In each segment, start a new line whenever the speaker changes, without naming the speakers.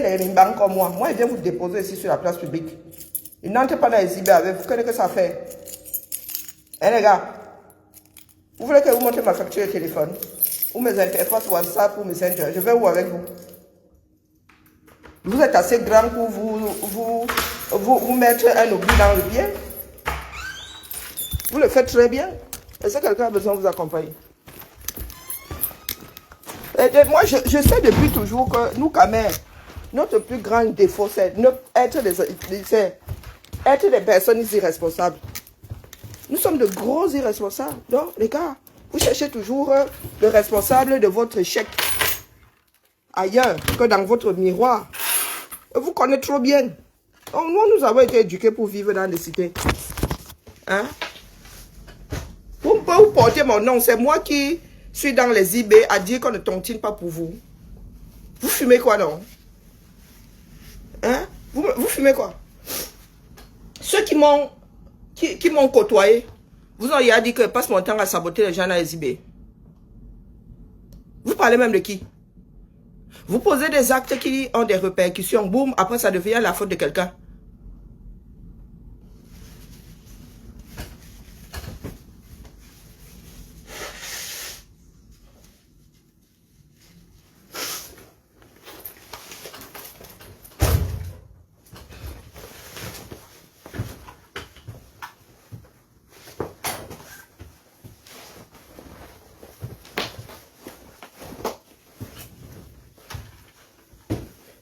les rimbans comme moi. Moi, ils viennent vous déposer ici sur la place publique. Ils n'entrent pas dans les IB avec vous. Qu'est-ce que ça fait? Hein, les gars? Vous voulez que je vous montre ma facture de téléphone? Ou mes interfaces WhatsApp ou Messenger? Je vais où avec vous? Vous êtes assez grand pour vous mettre un oubli dans le pied? Vous le faites très bien. Est-ce que quelqu'un a besoin de vous accompagner? Et moi, je sais depuis toujours que nous, Camer, notre plus grand défaut, c'est être des personnes irresponsables. Nous sommes de gros irresponsables. Donc, les gars, vous cherchez toujours le responsable de votre échec ailleurs que dans votre miroir. Vous connaissez trop bien. Donc, nous avons été éduqués pour vivre dans des cités. Hein? Vous portez mon nom. C'est moi qui suis dans les IB à dire qu'on ne tontine pas pour vous. Vous fumez quoi, non? Hein? Vous fumez quoi? Ceux qui m'ont côtoyé, vous auriez dit que je passe mon temps à saboter les gens dans les IB. Vous parlez même de qui? Vous posez des actes qui ont des répercussions. Boum, après ça devient la faute de quelqu'un.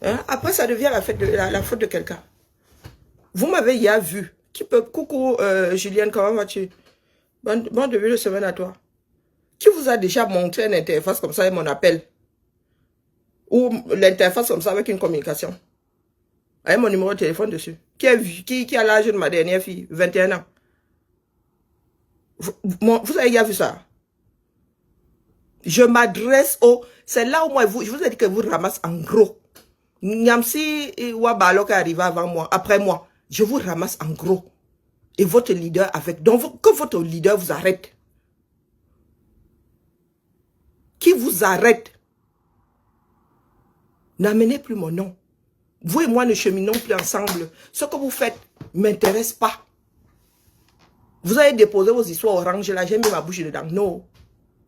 Hein? Après, ça devient la faute de quelqu'un. Vous m'avez hier vu. Coucou, Julienne, comment vas-tu? Bon début de semaine à toi. Qui vous a déjà montré une interface comme ça avec mon appel? Ou l'interface comme ça avec une communication? Avec mon numéro de téléphone dessus. Qui a l'âge de ma dernière fille? 21 ans. Vous avez déjà vu ça? Je m'adresse au... C'est là où moi, je vous ai dit que vous ramasse en gros. Nyamsi Wabalo qui arrive avant moi, après moi, je vous ramasse en gros. Et votre leader avec. Donc, que votre leader vous arrête. Qui vous arrête? N'amenez plus mon nom. Vous et moi ne cheminons plus ensemble. Ce que vous faites ne m'intéresse pas. Vous avez déposé vos histoires orange là, j'ai mis ma bouche dedans. Non.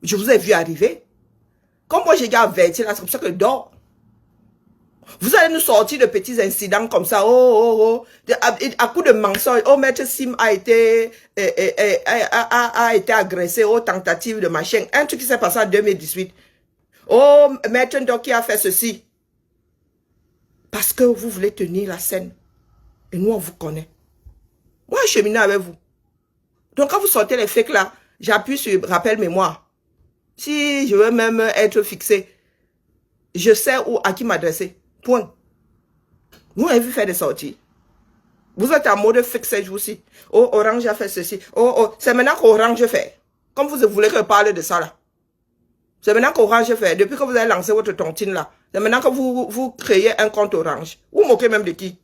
Je vous ai vu arriver. Comme moi j'ai déjà averti là, c'est comme ça que je dors. Vous allez nous sortir de petits incidents comme ça, à coup de mensonges. Oh, Maître Sim a été agressé, tentative de machin. Un truc qui s'est passé en 2018. Oh, Maître Ndoki a fait ceci. Parce que vous voulez tenir la scène. Et nous, on vous connaît. Moi, je cheminais avec vous. Donc, quand vous sortez les fakes là, j'appuie sur rappel mémoire. Si je veux même être fixé, je sais à qui m'adresser. Point. Vous avez vu faire des sorties. Vous êtes en mode fake ces jours-ci. Oh, Orange a fait ceci. C'est maintenant qu'Orange fait. Comme vous voulez que je parle de ça là. C'est maintenant qu'Orange fait. Depuis que vous avez lancé votre tontine là. C'est maintenant que vous créez un compte Orange. Vous moquez même de qui?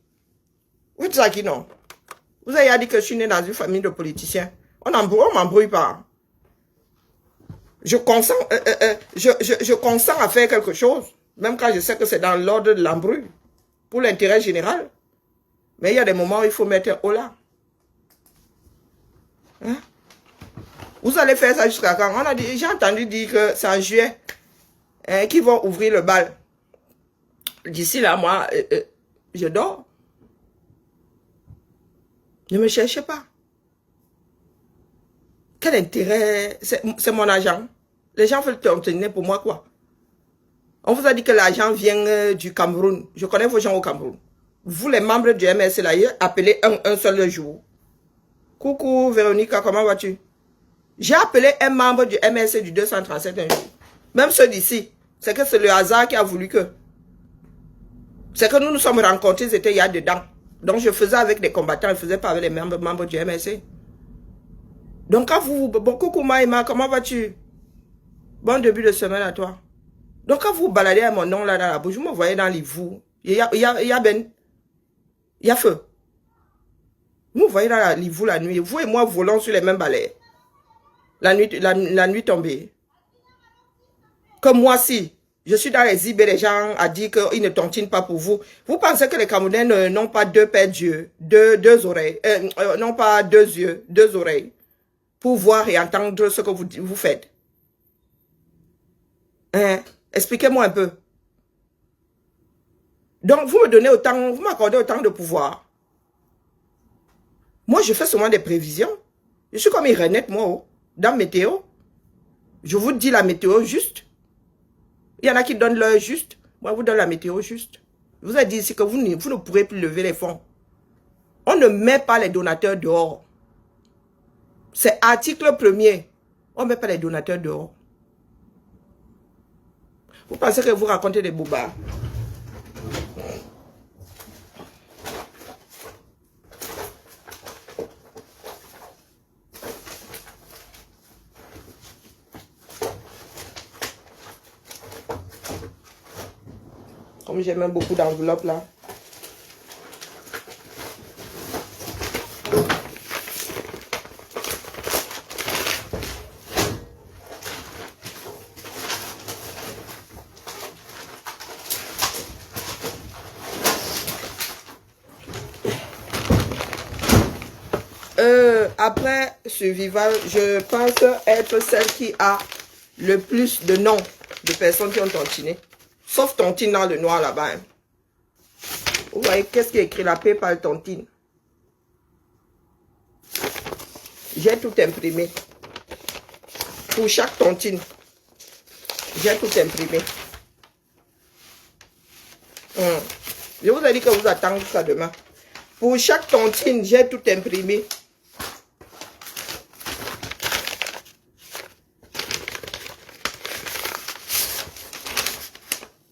Vous dites ça qui non? Vous avez dit que je suis né dans une famille de politiciens. On m'embrouille pas. Je consens à faire quelque chose. Même quand je sais que c'est dans l'ordre de l'embrouille. Pour l'intérêt général. Mais il y a des moments où il faut mettre au là. Hein? Vous allez faire ça jusqu'à quand? J'ai entendu dire que c'est en juillet. Qu'ils vont ouvrir le bal. D'ici là, moi, je dors. Ne me cherchez pas. Quel intérêt? C'est mon argent. Les gens veulent obtenir pour moi quoi? On vous a dit que l'argent vient du Cameroun. Je connais vos gens au Cameroun. Vous, les membres du MSC, là, appelez un seul jour. Coucou, Véronica, comment vas-tu? J'ai appelé un membre du MSC du 237 un jour. Même ceux d'ici. C'est que c'est le hasard qui a voulu que. C'est que nous nous sommes rencontrés, c'était il y a dedans. Donc je faisais avec des combattants, je ne faisais pas avec les membres du MSC. Donc quand coucou Maïma, comment vas-tu? Bon début de semaine à toi. Donc quand vous baladez à mon nom là dans la bouche, vous me voyez dans les vous. Il y a feu. Vous me voyez dans les vous la nuit. Vous et moi volons sur les mêmes balais. La nuit tombée. Comme moi si, Je suis dans les IB, les gens ont dit qu'ils ne tontinent pas pour vous. Vous pensez que les Camerounais n'ont pas deux paires d'yeux, deux oreilles, non pas deux yeux, deux oreilles, pour voir et entendre ce que vous faites. Hein? Expliquez-moi un peu. Donc, vous m'accordez autant de pouvoir. Moi, je fais seulement des prévisions. Je suis comme Irenette, moi, oh, dans météo. Je vous dis la météo juste. Il y en a qui donnent l'heure juste. Moi, je vous donne la météo juste. Je vous ai dit ici que vous ne pourrez plus lever les fonds. On ne met pas les donateurs dehors. C'est article 1er. On ne met pas les donateurs dehors. Vous pensez que vous racontez des bobards? Comme j'ai même beaucoup d'enveloppes là. Après Survival, je pense être celle qui a le plus de noms de personnes qui ont tontiné. Sauf Tontine dans le noir là-bas. Hein. Vous voyez, qu'est-ce qui est écrit là? PayPal Tontine. J'ai tout imprimé. Pour chaque tontine, j'ai tout imprimé. Je vous ai dit que vous attendez jusqu'à demain. Pour chaque tontine, j'ai tout imprimé.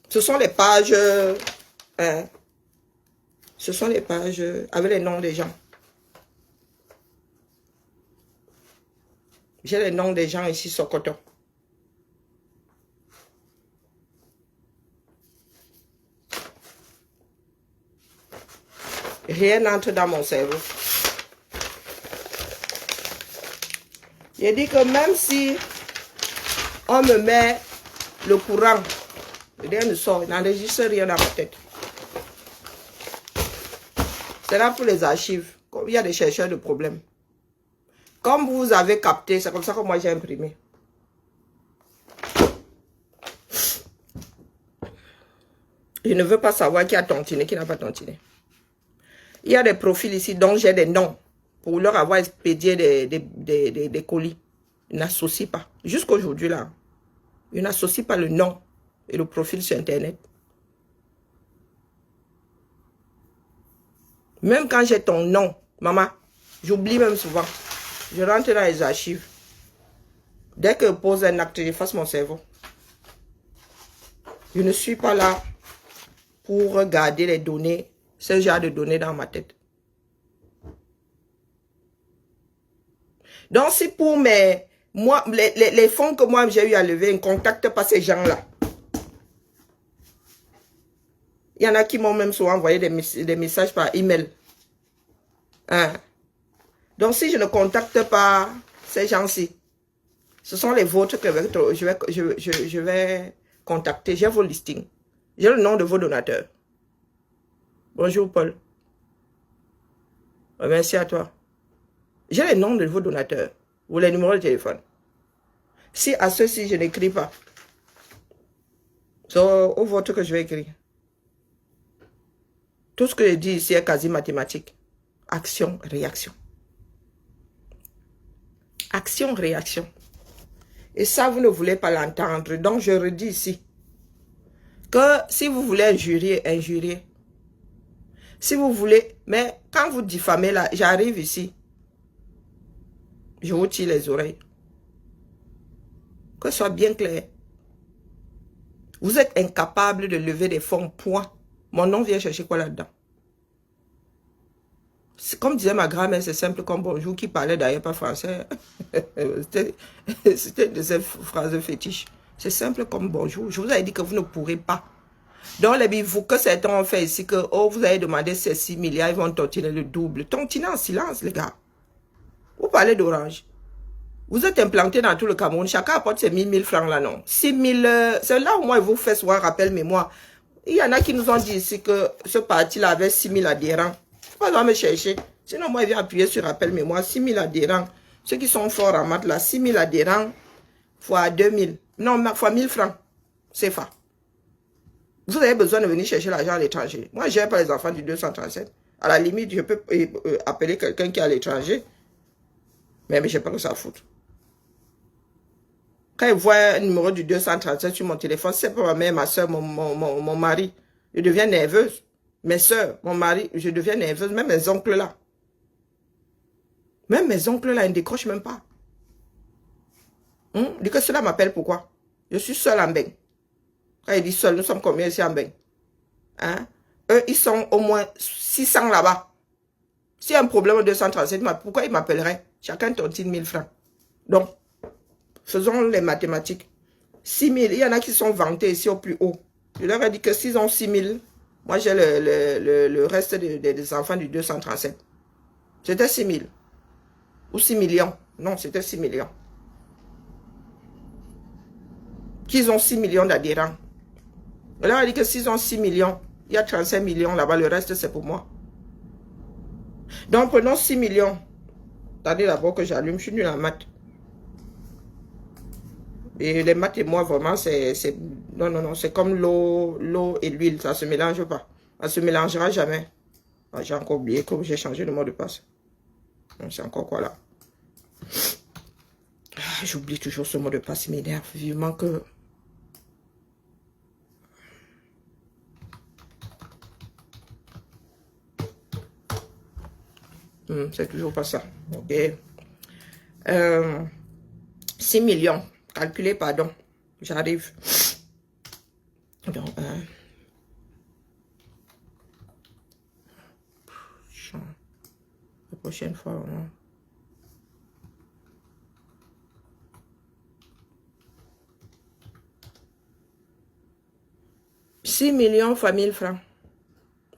Ce sont les pages, ce sont les pages avec les noms des gens. J'ai les noms des gens ici sur Coton. Rien n'entre dans mon cerveau. J'ai dit que même si on me met le courant, rien ne sort, il n'enregistre rien dans ma tête. C'est là pour les archives. Comme il y a des chercheurs de problèmes. Comme vous avez capté, c'est comme ça que moi j'ai imprimé. Je ne veux pas savoir qui a tontiné, qui n'a pas tontiné. Il y a des profils ici dont j'ai des noms pour leur avoir expédié des colis. Ils n'associent pas. Jusqu'aujourd'hui là, ils n'associent pas le nom et le profil sur Internet. Même quand j'ai ton nom, maman, j'oublie même souvent. Je rentre dans les archives. Dès que je pose un acte, j'efface mon cerveau. Je ne suis pas là pour regarder les données, ce genre de données dans ma tête. Donc, si pour les fonds que moi j'ai eu à lever, ne contacte pas ces gens-là. Il y en a qui m'ont même souvent envoyé des messages par email. Hein? Donc, si je ne contacte pas ces gens-ci, ce sont les vôtres que je vais contacter. J'ai vos listings. J'ai le nom de vos donateurs. Bonjour, Paul. Merci à toi. J'ai les noms de vos donateurs ou les numéros de téléphone. Si à ceux-ci, je n'écris pas, c'est au vôtre que je vais écrire. Tout ce que je dis ici est quasi mathématique. Action, réaction. Action, réaction. Et ça, vous ne voulez pas l'entendre. Donc, je redis ici que si vous voulez injurier, injurier. Si vous voulez, mais quand vous diffamez là, j'arrive ici. Je vous tire les oreilles. Que ce soit bien clair. Vous êtes incapable de lever des fonds, point. Mon nom vient chercher quoi là-dedans? Comme disait ma grand-mère, c'est simple comme bonjour, qui parlait d'ailleurs pas français. C'était de ces phrases fétiches. C'est simple comme bonjour. Je vous avais dit que vous ne pourrez pas. Donc, les vous que certains ont fait ici, que oh, vous avez demandé ces 6 milliards, ils vont tontiner le double. Tontiner en silence, les gars. Vous parlez d'Orange. Vous êtes implanté dans tout le Cameroun. Chacun apporte ses 1000 francs là, non. 6000, c'est là où moi, il vous fait souvent rappel mémoire. Il y en a qui nous ont dit ici que ce parti-là avait 6000 adhérents. Il ne faut pas me chercher. Sinon, moi, il vient appuyer sur rappel mémoire. 6000 adhérents. Ceux qui sont forts en maths, là, 6000 adhérents fois 2000. Non, fois 1000 francs. C'est ça. Vous avez besoin de venir chercher l'argent à l'étranger. Moi, je n'ai pas les enfants du 237. À la limite, je peux appeler quelqu'un qui est à l'étranger. Mais je n'ai pas que ça à foutre. Quand ils voient un numéro du 237 sur mon téléphone, c'est pas ma mère, ma soeur, mon mari. Je deviens nerveuse. Mes soeurs, mon mari, je deviens nerveuse. Même mes oncles là. Même mes oncles là, ils ne décrochent même pas. Dis que cela m'appelle pourquoi? Je suis seule en Beng. Quand il dit seul, nous sommes combien ici en Beng? Hein? Eux, ils sont au moins 600 là-bas. S'il y a un problème au 237, pourquoi ils m'appelleraient? Chacun tontine 1000 francs. Donc, faisons les mathématiques. 6000, il y en a qui sont vantés ici au plus haut. Je leur ai dit que s'ils ont 6000, moi j'ai le reste des enfants du 237. C'était 6000. Ou 6 millions. Non, c'était 6 millions. Qu'ils ont 6 millions d'adhérents. Je leur ai dit que s'ils ont 6 millions, il y a 35 millions là-bas, le reste c'est pour moi. Donc prenons 6 millions. Attendez d'abord que j'allume, je suis nul en maths. Et les maths et moi, vraiment, non, c'est comme l'eau et l'huile, ça ne se mélange pas. Ça ne se mélangera jamais. Ah, j'ai encore oublié que j'ai changé le mot de passe. C'est encore quoi là? Ah, j'oublie toujours ce mot de passe, il m'énerve vivement que... c'est toujours pas ça. Ok. 6 millions. Calculez, pardon. J'arrive. Donc, la prochaine fois, non. « 6 millions fois 1000 francs.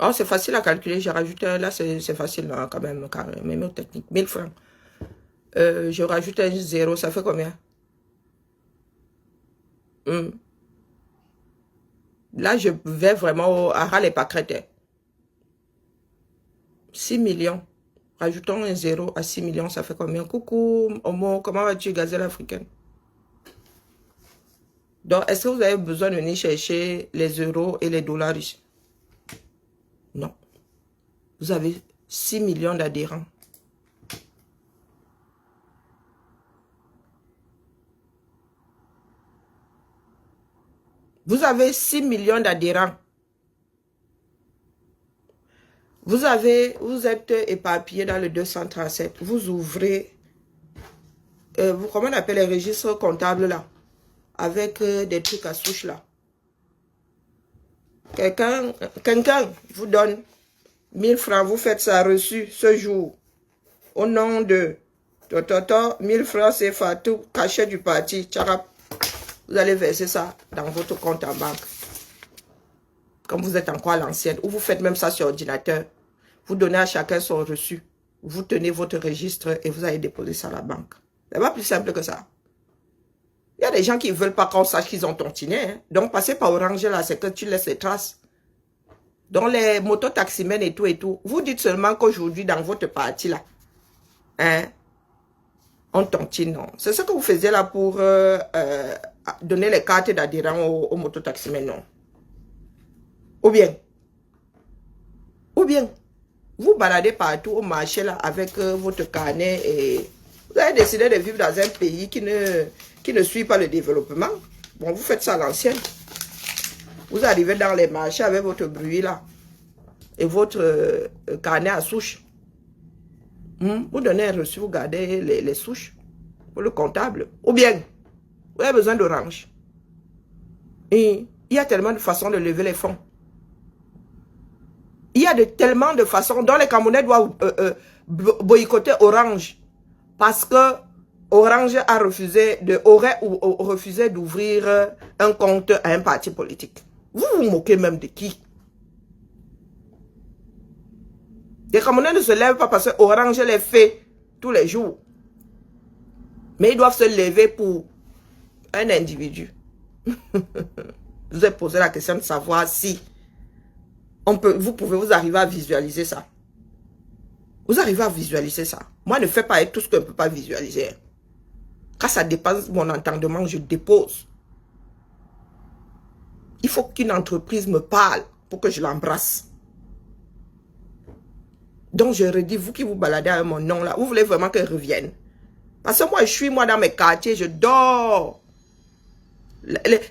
Oh, c'est facile à calculer. J'ai rajouté là, c'est facile là, quand même, même au technique. 1000 francs. Je rajoute un zéro, ça fait combien? Là, je vais vraiment à ras les pâquerettes. 6 millions. Rajoutons un zéro à 6 millions, ça fait combien? Coucou, Omo, comment vas-tu, gazelle africaine? Donc, est-ce que vous avez besoin de venir chercher les euros et les dollars ici? Non. Vous avez 6 millions d'adhérents. Vous avez 6 millions d'adhérents. Vous êtes éparpillé dans le 237. Vous ouvrez, comment on appelle les registres comptables là? Avec des trucs à souche là. Quelqu'un vous donne 1000 francs, vous faites ça reçu ce jour. Au nom de 1000 francs, c'est Fatou, cachet du parti, tcharap. Vous allez verser ça dans votre compte en banque. Comme vous êtes encore à l'ancienne. Ou vous faites même ça sur ordinateur. Vous donnez à chacun son reçu. Vous tenez votre registre et vous allez déposer ça à la banque. C'est pas plus simple que ça. Il y a des gens qui ne veulent pas qu'on sache qu'ils ont tontiné. Hein. Donc, passer par Orange, là, c'est que tu laisses les traces. Donc, les mototaximènes et tout. Vous dites seulement qu'aujourd'hui, dans votre parti, là, hein, on tontine, non. C'est ce que vous faisiez là pour donner les cartes d'adhérents aux mototaximènes, non. Ou bien, vous baladez partout au marché, là, avec votre carnet et vous avez décidé de vivre dans un pays qui ne suit pas le développement. Bon, vous faites ça à l'ancienne. Vous arrivez dans les marchés avec votre bruit là et votre carnet à souche. Vous donnez un reçu, vous gardez les souches pour le comptable. Ou bien, vous avez besoin d'Orange. Et il y a tellement de façons de lever les fonds. Il y a tellement de façons dont les Camerounais doivent boycotter Orange. Parce que Orange aurait refusé d'ouvrir un compte à un parti politique. Vous vous moquez même de qui? Les Camerounais ne se lèvent pas parce que Orange les fait tous les jours. Mais ils doivent se lever pour un individu. Je vous ai posé la question de savoir si vous pouvez vous arriver à visualiser ça. Vous arrivez à visualiser ça. Moi, ne fais pas tout ce que je ne peux pas visualiser. Quand ça dépasse mon entendement, je dépose. Il faut qu'une entreprise me parle pour que je l'embrasse. Donc, je redis, vous qui vous baladez avec mon nom là, vous voulez vraiment qu'elle revienne. Parce que moi, je suis dans mes quartiers, je dors.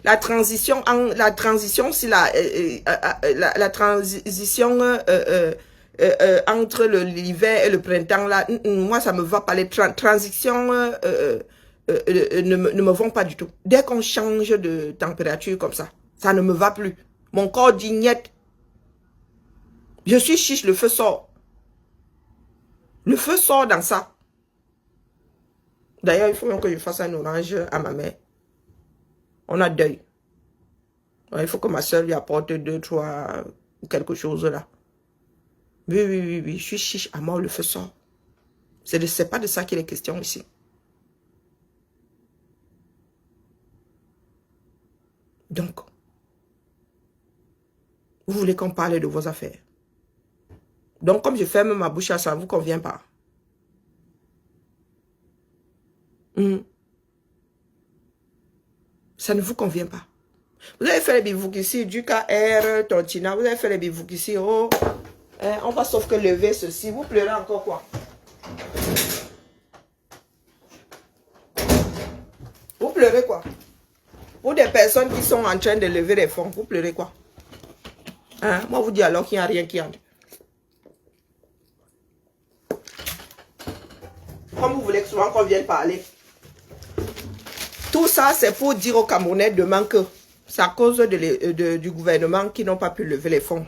La transition, si la transition entre l'hiver et le printemps, là, moi, ça me va pas. Les transitions ne me vont pas du tout. Dès qu'on change de température comme ça ne me va plus. Mon corps dit niet. Je suis chiche, le feu sort. Le feu sort dans ça. D'ailleurs, il faut même que je fasse un orange à ma mère. On a deuil. Il faut que ma soeur lui apporte 2, 3, quelque chose là. Oui, je suis chiche à mort, le feu sort. C'est pas de ça qu'il est question ici. Donc, vous voulez qu'on parle de vos affaires. Donc, comme je ferme ma bouche, ça ne vous convient pas. Ça ne vous convient pas. Vous avez fait les bivoucs ici, du KR, Tontina, vous avez fait les bivoucs ici, oh, on va sauf que lever ceci. Vous pleurez encore quoi? Vous pleurez quoi? Pour des personnes qui sont en train de lever les fonds, vous pleurez quoi? Hein? Moi, vous dis alors qu'il n'y a rien qui entre. Comme vous voulez que souvent qu'on vienne parler. Tout ça, c'est pour dire aux Camerounais demain que c'est à cause du gouvernement qui n'ont pas pu lever les fonds.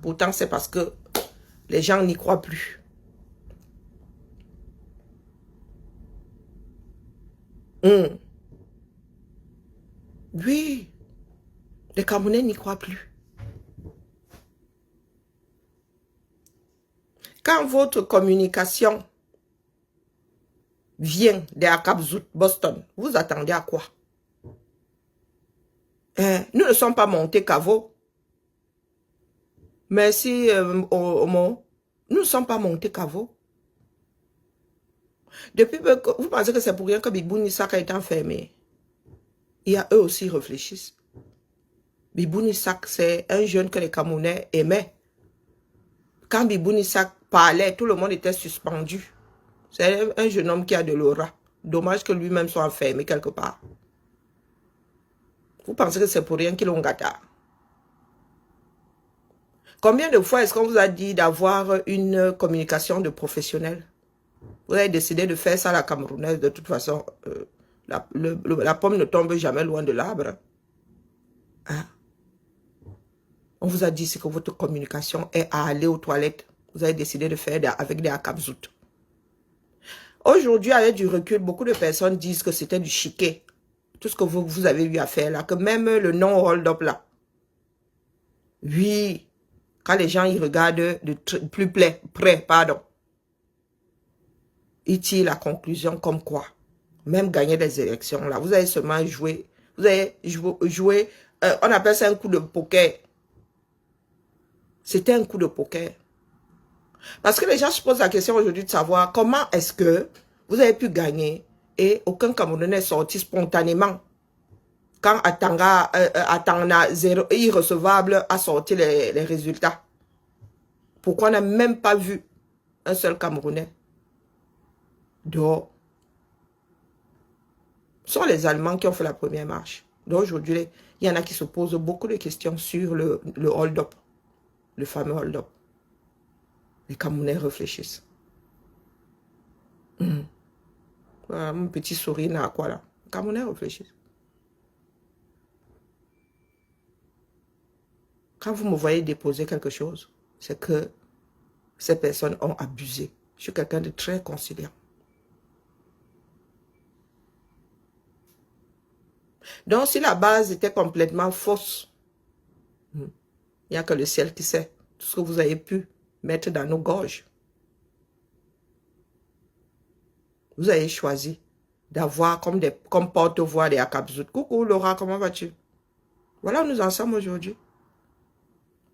Pourtant, c'est parce que les gens n'y croient plus. Oui, les Camerounais n'y croient plus. Quand votre communication vient de Akabzout, Boston, vous attendez à quoi? Nous ne sommes pas montés qu'à vous. Merci, Omo. Nous ne sommes pas montés qu'à vous. Depuis que vous pensez que c'est pour rien que Bibou Nissak a été enfermé. Il y a eux aussi réfléchissent. Bibou Nissak, c'est un jeune que les Camerounais aimaient. Quand Bibou Nissak parlait, tout le monde était suspendu. C'est un jeune homme qui a de l'aura. Dommage que lui-même soit enfermé quelque part. Vous pensez que c'est pour rien qu'ils l'ont gâté? Combien de fois est-ce qu'on vous a dit d'avoir une communication de professionnel? Vous avez décidé de faire ça à la camerounaise. De toute façon, la pomme ne tombe jamais loin de l'arbre. Hein? On vous a dit que votre communication est à aller aux toilettes. Vous avez décidé de faire avec des akabzout. Aujourd'hui, avec du recul, beaucoup de personnes disent que c'était du chiquet. Tout ce que vous avez eu à faire là. Que même le non-hold-up là. Oui. Quand les gens y regardent de plus près, ils tirent la conclusion comme quoi. Même gagner des élections là. Vous avez seulement joué. Vous avez joué. On appelle ça un coup de poker. C'était un coup de poker. Parce que les gens se posent la question aujourd'hui de savoir comment est-ce que vous avez pu gagner et aucun Camerounais est sorti spontanément. Quand Atanga irrecevable a sorti les résultats. Pourquoi on n'a même pas vu un seul Camerounais dehors? Ce sont les Allemands qui ont fait la première marche. Donc aujourd'hui, il y en a qui se posent beaucoup de questions sur le hold-up. Le fameux hold-up. Les Camerounais réfléchissent. Voilà, mon petit sourire n'a quoi là. Les Camerounais réfléchissent. Quand vous me voyez déposer quelque chose, c'est que ces personnes ont abusé. Je suis quelqu'un de très conciliant. Donc, si la base était complètement fausse, il n'y a que le ciel qui sait tout ce que vous avez pu mettre dans nos gorges. Vous avez choisi d'avoir comme porte-voix des Akabzout. Coucou Laura, comment vas-tu? Voilà où nous en sommes aujourd'hui.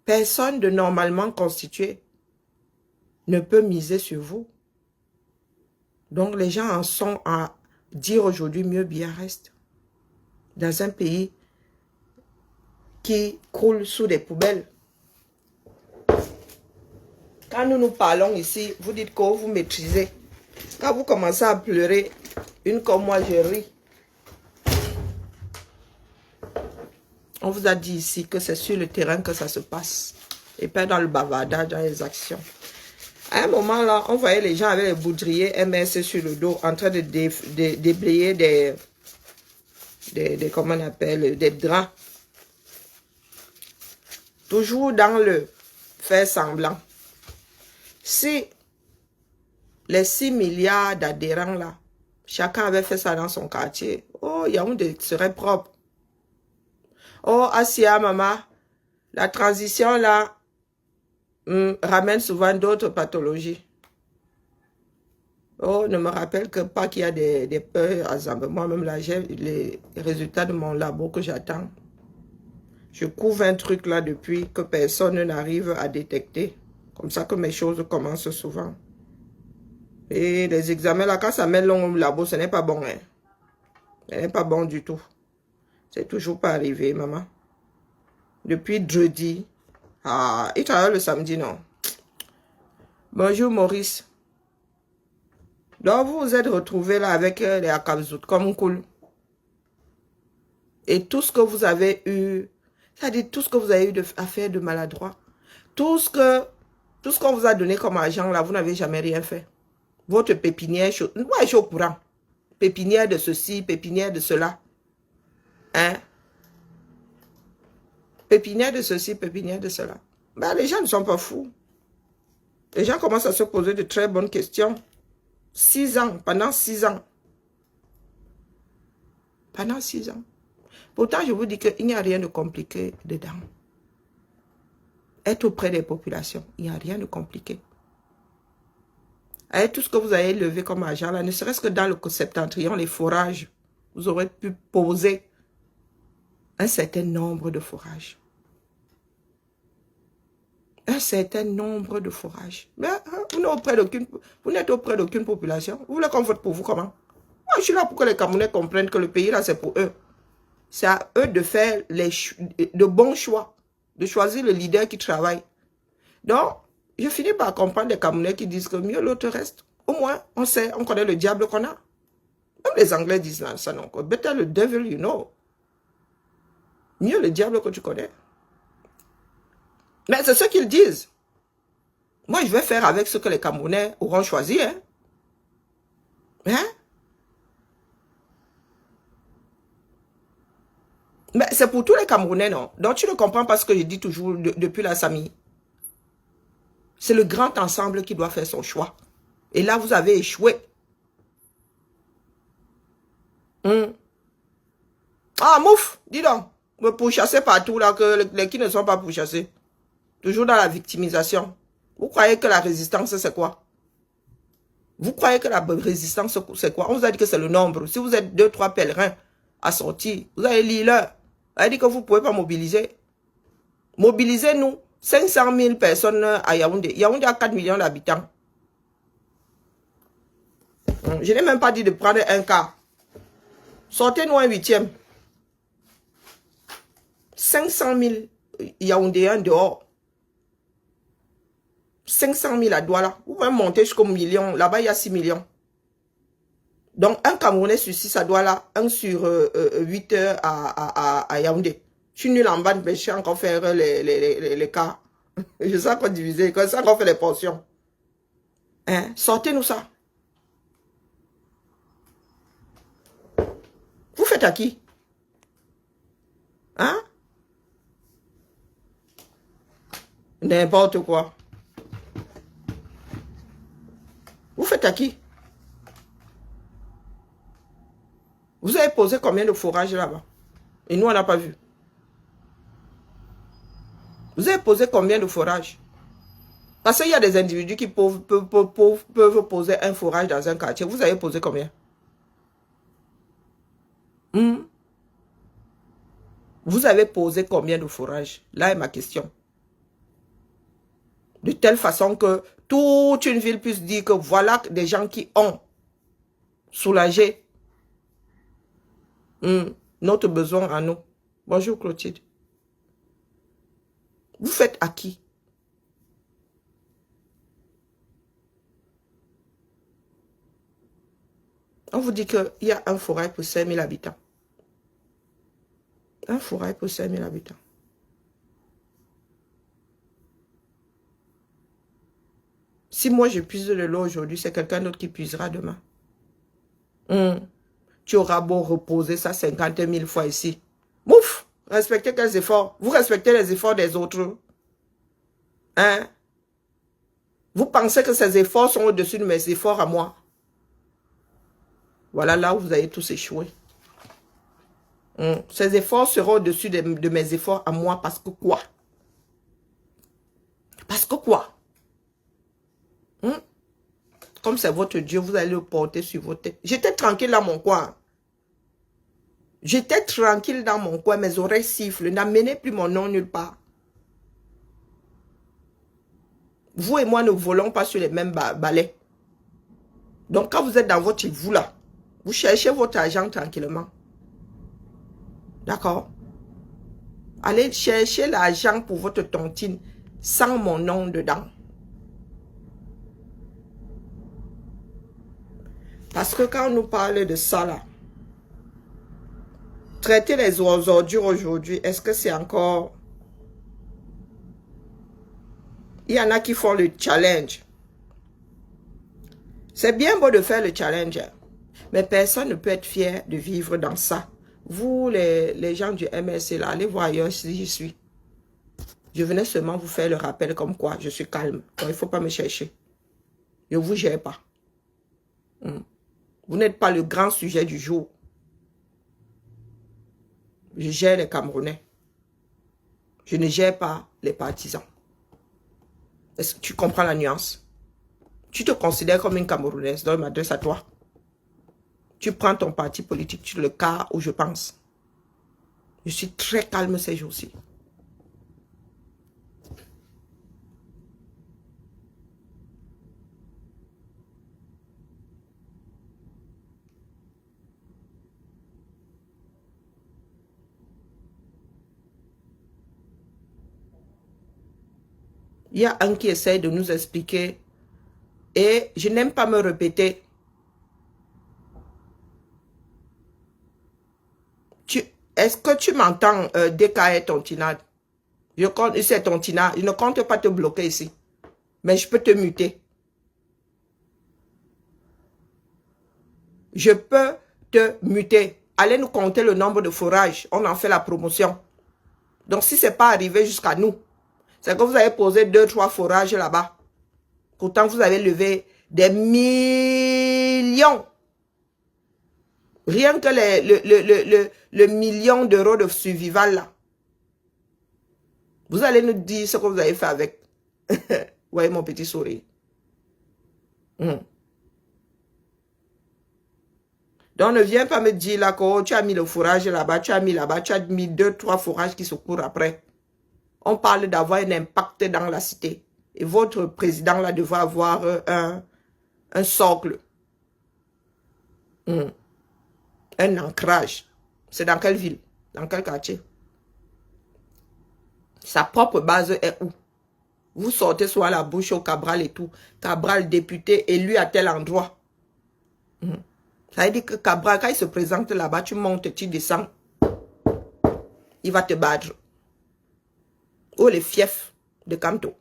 Personne de normalement constitué ne peut miser sur vous. Donc les gens en sont à dire aujourd'hui mieux bien reste. Dans un pays qui croule sous des poubelles. Quand nous parlons ici, vous dites que vous maîtrisez. Quand vous commencez à pleurer, une comme moi, je ris. On vous a dit ici que c'est sur le terrain que ça se passe. Et pas dans le bavardage, dans les actions. À un moment là, on voyait les gens avec les boudriers MS sur le dos en train de déblayer comment on appelle, des draps. Toujours dans le faire semblant. Si les 6 milliards d'adhérents là, chacun avait fait ça dans son quartier, oh, Yaoundé serait propre. Oh, Asia, maman, la transition là ramène souvent d'autres pathologies. Oh, ne me rappelle que pas qu'il y a des peurs à Zambé. Moi-même là, j'ai les résultats de mon labo que j'attends. Je couvre un truc là depuis que personne n'arrive à détecter. Comme ça que mes choses commencent souvent. Et les examens là, quand ça met long au labo, ce n'est pas bon. Hein. Ce n'est pas bon du tout. C'est toujours pas arrivé, maman. Depuis jeudi. Ah, il travaille le samedi, non? Bonjour, Maurice. Donc, vous vous êtes retrouvés là avec les Akabzout, comme cool. Et tout ce que vous avez eu, c'est-à-dire tout ce que vous avez eu à faire de maladroit, tout ce qu'on vous a donné comme argent là, vous n'avez jamais rien fait. Votre pépinière, moi je suis au courant. Pépinière de ceci, pépinière de cela. Hein? Pépinière de ceci, pépinière de cela. Ben, les gens ne sont pas fous. Les gens commencent à se poser de très bonnes questions. 6 ans, pendant 6 ans. Pendant 6 ans. Pourtant, je vous dis qu'il n'y a rien de compliqué dedans. Être auprès des populations, il n'y a rien de compliqué. Avec tout ce que vous avez levé comme argent, là, ne serait-ce que dans le septentrion, les forages, vous aurez pu poser un certain nombre de forages. Un certain nombre de forages. Mais vous n'êtes auprès d'aucune population. Vous voulez qu'on vote pour vous comment? Moi, je suis là pour que les Camerounais comprennent que le pays, là, c'est pour eux. C'est à eux de faire de bons choix, de choisir le leader qui travaille. Donc, je finis par comprendre les Camerounais qui disent que mieux l'autre reste. Au moins, on sait, on connaît le diable qu'on a. Même les Anglais disent ça, non. Better the devil you know. Mieux le diable que tu connais. Mais c'est ce qu'ils disent. Moi, je vais faire avec ce que les Camerounais auront choisi. Hein? Hein? Mais c'est pour tous les Camerounais, non? Donc, tu ne comprends pas ce que je dis toujours depuis la SAMI. C'est le grand ensemble qui doit faire son choix. Et là, vous avez échoué. Ah, mouf, dis donc. Me pourchasser partout, là, que les qui ne sont pas pourchassés. Toujours dans la victimisation. Vous croyez que la résistance, c'est quoi? Vous croyez que la résistance, c'est quoi? On vous a dit que c'est le nombre. Si vous êtes 2, 3 pèlerins assortis, vous allez lire leur. On a dit que vous ne pouvez pas mobiliser. Mobilisez-nous. 500 000 personnes à Yaoundé. Yaoundé a 4 millions d'habitants. Je n'ai même pas dit de prendre un quart. Sortez-nous un 8e. 500 000 Yaoundéens dehors. 500 000 à Douala. Vous pouvez monter jusqu'au million. Là-bas, il y a 6 millions. Donc, un Camerounais sur 6 à Douala, 1 sur 8 heures à Yaoundé. Je suis nul en bas, mais je sais encore faire les cas. Je sais encore diviser, je sais encore faire les portions. Hein? Sortez-nous ça. Vous faites à qui? Hein? N'importe quoi. Vous faites à qui? Vous avez posé combien de forages là-bas? Et nous, on n'a pas vu. Vous avez posé combien de forages? Parce qu'il y a des individus qui peuvent poser un forage dans un quartier. Vous avez posé combien? Vous avez posé combien de fourrages? Là est ma question. De telle façon que toute une ville puisse dire que voilà des gens qui ont soulagé notre besoin à nous. Bonjour Clotilde. Vous faites à qui? On vous dit qu'il y a un forêt pour 5000 habitants. Un forêt pour 5000 habitants. Si moi je puise de l'eau aujourd'hui, c'est quelqu'un d'autre qui puisera demain. Tu auras beau reposer ça 50 000 fois ici. Mouf! Respectez quels efforts? Vous respectez les efforts des autres. Hein? Vous pensez que ces efforts sont au-dessus de mes efforts à moi? Voilà là où vous avez tous échoué. Ces efforts seront au-dessus de mes efforts à moi parce que quoi? Parce que quoi? Comme c'est votre Dieu, vous allez le porter sur vos têtes. J'étais tranquille dans mon coin. J'étais tranquille dans mon coin, mes oreilles sifflent. N'amenez plus mon nom nulle part. Vous et moi ne volons pas sur les mêmes balais. Donc quand vous êtes dans votre vous là, vous cherchez votre argent tranquillement. D'accord? Allez chercher l'argent pour votre tontine sans mon nom dedans. Parce que quand on nous parle de ça là, traiter les ordures aujourd'hui, est-ce que c'est encore... Il y en a qui font le challenge. C'est bien beau de faire le challenge, mais personne ne peut être fier de vivre dans ça. Vous, les gens du MSC, là, allez voir ailleurs si j'y suis. Je venais seulement vous faire le rappel comme quoi je suis calme. Donc, il ne faut pas me chercher. Je ne vous gère pas. Vous n'êtes pas le grand sujet du jour. Je gère les Camerounais. Je ne gère pas les partisans. Est-ce que tu comprends la nuance? Tu te considères comme une Camerounaise, donc je m'adresse à toi. Tu prends ton parti politique sur le cas où je pense. Je suis très calme ces jours-ci. Il y a un qui essaie de nous expliquer et je n'aime pas me répéter. Est-ce que tu m'entends DKR Tontinade? Je compte, c'est Tontinade. Je ne compte pas te bloquer ici. Mais je peux te muter. Je peux te muter. Allez nous compter le nombre de fourrages. On en fait la promotion. Donc si ce n'est pas arrivé jusqu'à nous, c'est que vous avez posé 2-3 fourrages là-bas. Pourtant vous avez levé des millions. Rien que le million d'euros de survival là. Vous allez nous dire ce que vous avez fait avec. Vous voyez mon petit sourire. Donc ne viens pas me dire là que oh, tu as mis le fourrage là-bas, tu as mis là-bas, tu as mis 2-3 fourrages qui se courent après. On parle d'avoir un impact dans la cité. Et votre président là devrait avoir un socle. Un ancrage. C'est dans quelle ville? Dans quel quartier? Sa propre base est où? Vous sortez soit la bouche au Cabral et tout. Cabral, député, élu à tel endroit. Ça veut dire que Cabral, quand il se présente là-bas, tu montes, tu descends. Il va te battre. Ou les fiefs de Kamto.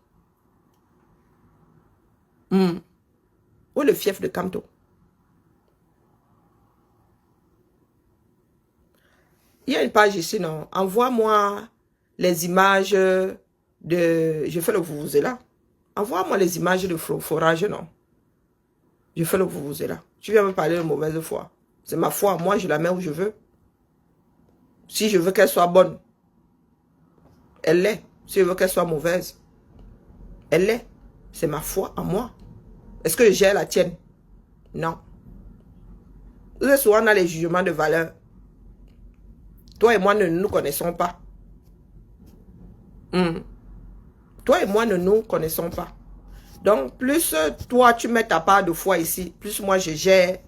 Ou le fief de Kamto. Il y a une page ici, non? Envoie-moi les images de... Je fais le vuvuzela. Envoie-moi les images de forage, non? Je fais le vuvuzela. Tu viens me parler de mauvaise foi. C'est ma foi. Moi, je la mets où je veux. Si je veux qu'elle soit bonne, elle l'est. Si je veux qu'elle soit mauvaise, elle l'est. C'est ma foi à moi. Est-ce que je gère la tienne? Non. Vous êtes souvent dans les jugements de valeur. Toi et moi ne nous connaissons pas. Toi et moi ne nous connaissons pas. Donc, plus toi, tu mets ta part de foi ici, plus moi, je gère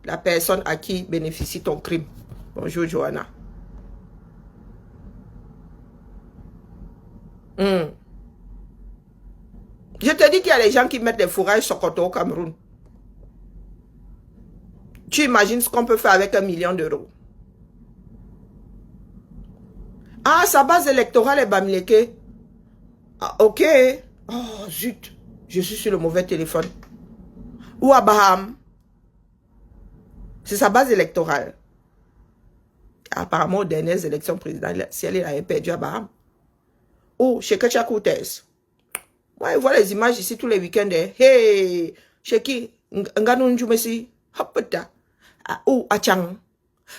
la personne à qui bénéficie ton crime. Bonjour, Johanna. Je te dis qu'il y a des gens qui mettent des fourrages Sokoto au Cameroun. Tu imagines ce qu'on peut faire avec 1 million d'euros. Ah, sa base électorale est Bamileke. Ah, ok. Oh, zut. Je suis sur le mauvais téléphone. Ou à Baham. C'est sa base électorale. Apparemment, aux dernières élections présidentielles, elle avait perdu à Baham. Oh, chez Kecha Koutes. Moi, je vois les images ici tous les week-ends. Hey, chez qui? Nganou Njumesi. Hopata. Oh, à Chang.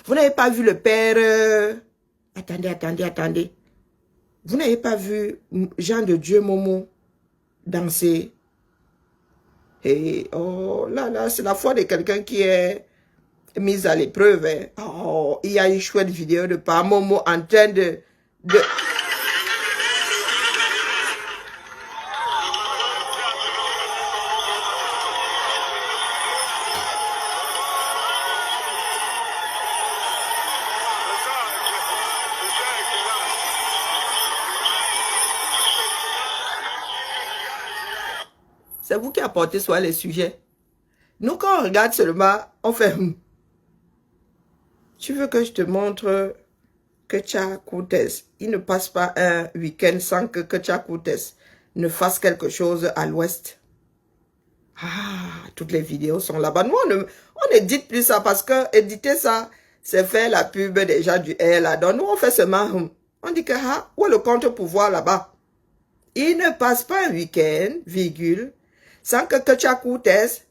Vous n'avez pas vu le père... Attendez. Vous n'avez pas vu Jean de Dieu Momo danser? Et oh là, c'est la foi de quelqu'un qui est mise à l'épreuve. Hein. Oh, il y a une chouette vidéo de Pa Momo en train de... C'est vous qui apportez sur les sujets. Nous, quand on regarde seulement, on fait... Tu veux que je te montre Kecha Koutes? Il ne passe pas un week-end sans que Kecha Koutes ne fasse quelque chose à l'ouest. Ah, toutes les vidéos sont là-bas. Nous, on n'édite plus ça parce que éditer ça, c'est faire la pub des gens du air là. Donc, nous, on fait seulement... On dit que, où est le contre-pouvoir là-bas? Il ne passe pas un week-end, virgule, sans que Kecha Koutes